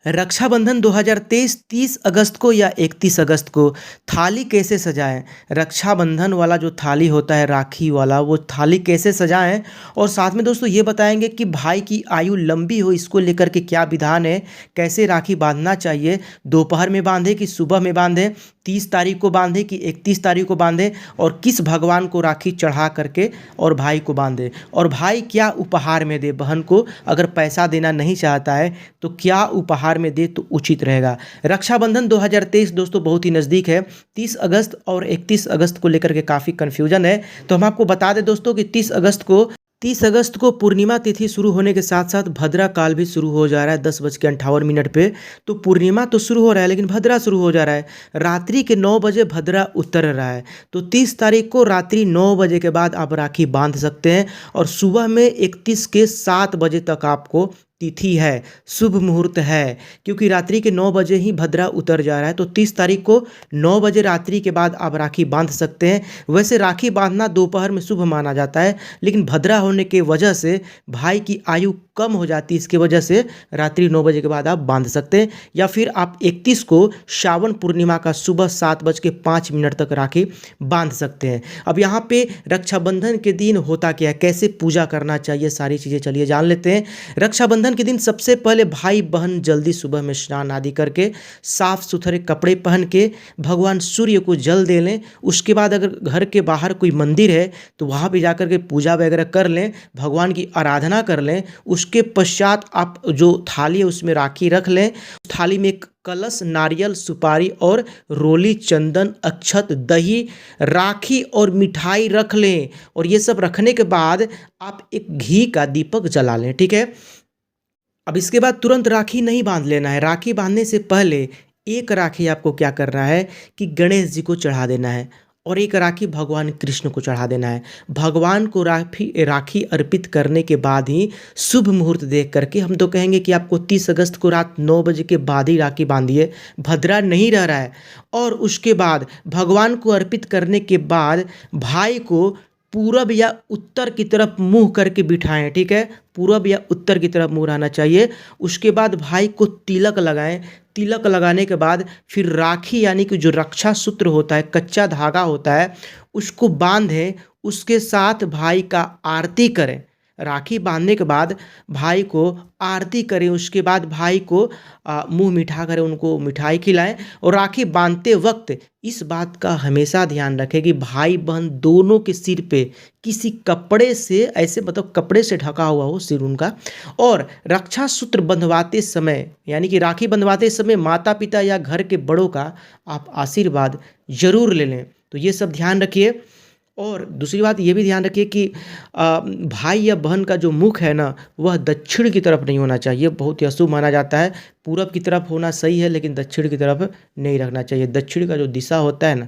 रक्षाबंधन 2023 30 अगस्त को या 31 अगस्त को थाली कैसे सजाएं। रक्षाबंधन वाला जो थाली होता है, राखी वाला, वो थाली कैसे सजाएं। और साथ में दोस्तों ये बताएंगे कि भाई की आयु लंबी हो, इसको लेकर के क्या विधान है, कैसे राखी बांधना चाहिए, दोपहर में बांधे कि सुबह में बांधे, 30 तारीख को बांधे कि 31 तारीख को बांधे, और किस भगवान को राखी चढ़ा करके और भाई को बांधे, और भाई क्या उपहार में दे बहन को। अगर पैसा देना नहीं चाहता है तो क्या उपहार में दे तो उचित रहेगा। रक्षाबंधन 2023 दोस्तों बहुत ही नज़दीक है। 30 अगस्त और 31 अगस्त को लेकर के काफ़ी कन्फ्यूजन है। तो हम आपको बता दें दोस्तों कि 30 अगस्त को पूर्णिमा तिथि शुरू होने के साथ साथ भद्रा काल भी शुरू हो जा रहा है 10:58 पे। तो पूर्णिमा तो शुरू हो रहा है लेकिन भद्रा शुरू हो जा रहा है। रात्रि के 9 बजे भद्रा उतर रहा है। तो 30 तारीख को रात्रि 9 बजे के बाद आप राखी बांध सकते हैं, और सुबह में 31 के 7 बजे तक आपको तिथि है, शुभ मुहूर्त है, क्योंकि रात्रि के 9 बजे ही भद्रा उतर जा रहा है। तो 30 तारीख को 9 बजे रात्रि के बाद आप राखी बांध सकते हैं। वैसे राखी बांधना दोपहर में शुभ माना जाता है, लेकिन भद्रा होने के वजह से भाई की आयु कम हो जाती है, इसके वजह से रात्रि 9 बजे के बाद आप बांध सकते हैं। या फिर आप 31 को श्रावण पूर्णिमा का सुबह 7:05 तक राखी बांध सकते हैं। अब यहाँ पे रक्षाबंधन के दिन होता क्या है, कैसे पूजा करना चाहिए, सारी चीज़ें चलिए जान लेते हैं। रक्षाबंधन के दिन सबसे पहले भाई बहन जल्दी सुबह में स्नान आदि करके साफ सुथरे कपड़े पहन के भगवान सूर्य को जल दे लें। उसके बाद अगर घर के बाहर कोई मंदिर है तो वहाँ पे जाकर के पूजा वगैरह कर लें, भगवान की आराधना कर लें। उसके पश्चात आप जो थाली है उसमें राखी रख लें। थाली में एक कलश, नारियल, सुपारी और रोली, चंदन, अक्षत, दही, राखी और मिठाई रख लें। और ये सब रखने के बाद आप एक घी का दीपक जला लें, ठीक है। अब इसके बाद तुरंत राखी नहीं बांध लेना है। राखी बांधने से पहले एक राखी आपको क्या करना है कि गणेश जी को चढ़ा देना है, और एक राखी भगवान कृष्ण को चढ़ा देना है। भगवान को राखी अर्पित करने के बाद ही शुभ मुहूर्त देख करके हम तो कहेंगे कि आपको 30 अगस्त को रात 9 बजे के बाद ही राखी बांधिए, भद्रा नहीं रह रहा है। और उसके बाद भगवान को अर्पित करने के बाद भाई को पूरब या उत्तर की तरफ मुंह करके बिठाएं, ठीक है। पूरब या उत्तर की तरफ मुंह रहना चाहिए। उसके बाद भाई को तिलक लगाएं। तिलक लगाने के बाद फिर राखी यानी कि जो रक्षा सूत्र होता है, कच्चा धागा होता है, उसको बांधें। उसके साथ भाई का आरती करें। राखी बांधने के बाद भाई को आरती करें। उसके बाद भाई को मुंह मीठा करें, उनको मिठाई खिलाएं। और राखी बांधते वक्त इस बात का हमेशा ध्यान रखें कि भाई बहन दोनों के सिर पे किसी कपड़े से, ऐसे मतलब कपड़े से ढका हुआ हो सिर उनका। और रक्षा सूत्र बंधवाते समय यानी कि राखी बंधवाते समय माता पिता या घर के बड़ों का आप आशीर्वाद जरूर ले लें। तो ये सब ध्यान रखिए। और दूसरी बात ये भी ध्यान रखिए कि भाई या बहन का जो मुख है ना, वह दक्षिण की तरफ नहीं होना चाहिए, बहुत ही अशुभ माना जाता है। पूरब की तरफ होना सही है, लेकिन दक्षिण की तरफ नहीं रखना चाहिए। दक्षिण का जो दिशा होता है ना,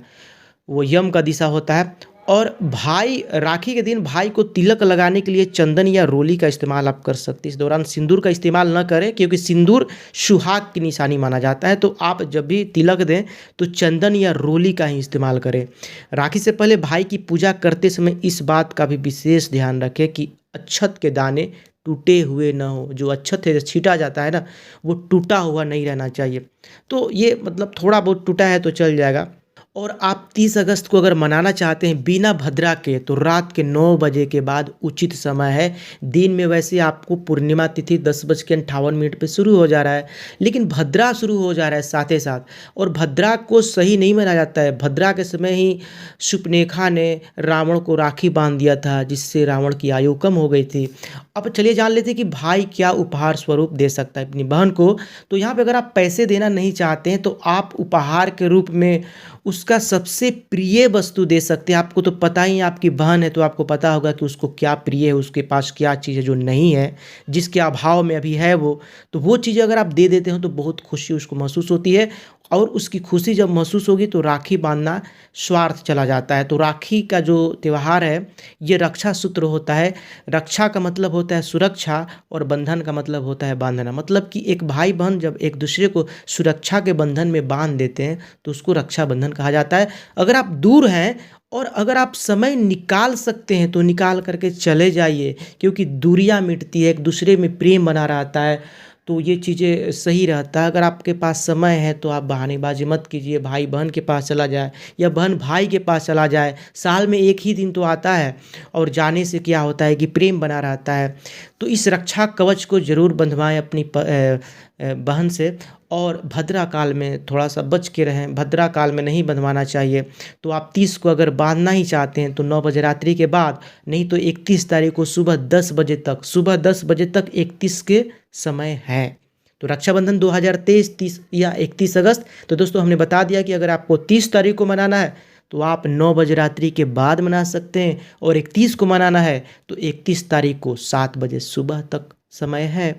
वो यम का दिशा होता है। और भाई राखी के दिन भाई को तिलक लगाने के लिए चंदन या रोली का इस्तेमाल आप कर सकते हैं। इस दौरान सिंदूर का इस्तेमाल न करें, क्योंकि सिंदूर सुहाग की निशानी माना जाता है। तो आप जब भी तिलक दें तो चंदन या रोली का ही इस्तेमाल करें। राखी से पहले भाई की पूजा करते समय इस बात का भी विशेष ध्यान रखें कि अक्षत के दाने टूटे हुए न हो। जो अक्षत है छीटा जाता है ना, वो टूटा हुआ नहीं रहना चाहिए। तो ये मतलब थोड़ा बहुत टूटा है तो चल जाएगा। और आप 30 अगस्त को अगर मनाना चाहते हैं बिना भद्रा के, तो रात के 9 बजे के बाद उचित समय है। दिन में वैसे आपको पूर्णिमा तिथि 10:58 पे शुरू हो जा रहा है, लेकिन भद्रा शुरू हो जा रहा है साथ ही साथ। और भद्रा को सही नहीं माना जाता है। भद्रा के समय ही शूर्पणखा ने रावण को राखी बांध दिया था, जिससे रावण की आयु कम हो गई थी। अब चलिए जान लेते हैं कि भाई क्या उपहार स्वरूप दे सकता है अपनी बहन को। तो यहाँ पे अगर आप पैसे देना नहीं चाहते हैं तो आप उपहार के रूप में उसका सबसे प्रिय वस्तु दे सकते हैं। आपको तो पता ही है, आपकी बहन है तो आपको पता होगा कि उसको क्या प्रिय है, उसके पास क्या चीज़ है जो नहीं है, जिसके अभाव में अभी है वो। तो वो चीज़ अगर आप दे देते हो तो बहुत खुशी उसको महसूस होती है। और उसकी खुशी जब महसूस होगी तो राखी बांधना स्वार्थ चला जाता है। तो राखी का जो त्यौहार है ये रक्षा सूत्र होता है। रक्षा का मतलब होता है सुरक्षा, और बंधन का मतलब होता है बांधना। मतलब कि एक भाई बहन जब एक दूसरे को सुरक्षा के बंधन में बांध देते हैं तो उसको रक्षाबंधन कहा जाता है। अगर आप दूर हैं और अगर आप समय निकाल सकते हैं तो निकाल करके चले जाइए, क्योंकि दूरियां मिटती है, एक दूसरे में प्रेम बना रहता है। तो ये चीज़ें सही रहता है। अगर आपके पास समय है तो आप बहानेबाजी मत कीजिए, भाई बहन के पास चला जाए या बहन भाई के पास चला जाए। साल में एक ही दिन तो आता है और जाने से क्या होता है कि प्रेम बना रहता है। तो इस रक्षा कवच को ज़रूर बंधवाएं अपनी बहन से, और भद्रा काल में थोड़ा सा बच के रहें, भद्रा काल में नहीं बंधवाना चाहिए। तो आप 30 को अगर बांधना ही चाहते हैं तो 9 बजे रात्रि के बाद, नहीं तो 31 तारीख को सुबह 10 बजे तक, सुबह 10 बजे तक 31 के समय है। तो रक्षाबंधन 2023 30 या 31 अगस्त। तो दोस्तों हमने बता दिया कि अगर आपको 30 तारीख को मनाना है तो आप 9 बजे रात्रि के बाद मना सकते हैं, और 31 को मनाना है तो 31 तारीख को 7 बजे सुबह तक समय है,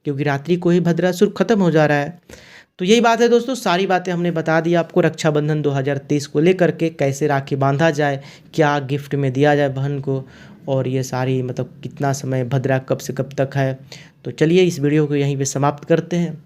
क्योंकि रात्रि को ही भद्रासुर खत्म हो जा रहा है। तो यही बात है दोस्तों, सारी बातें हमने बता दी आपको रक्षाबंधन 2023 को लेकर के, कैसे राखी बांधा जाए, क्या गिफ्ट में दिया जाए बहन को, और ये सारी मतलब कितना समय भद्रा कब से कब तक है। तो चलिए इस वीडियो को यहीं पे समाप्त करते हैं।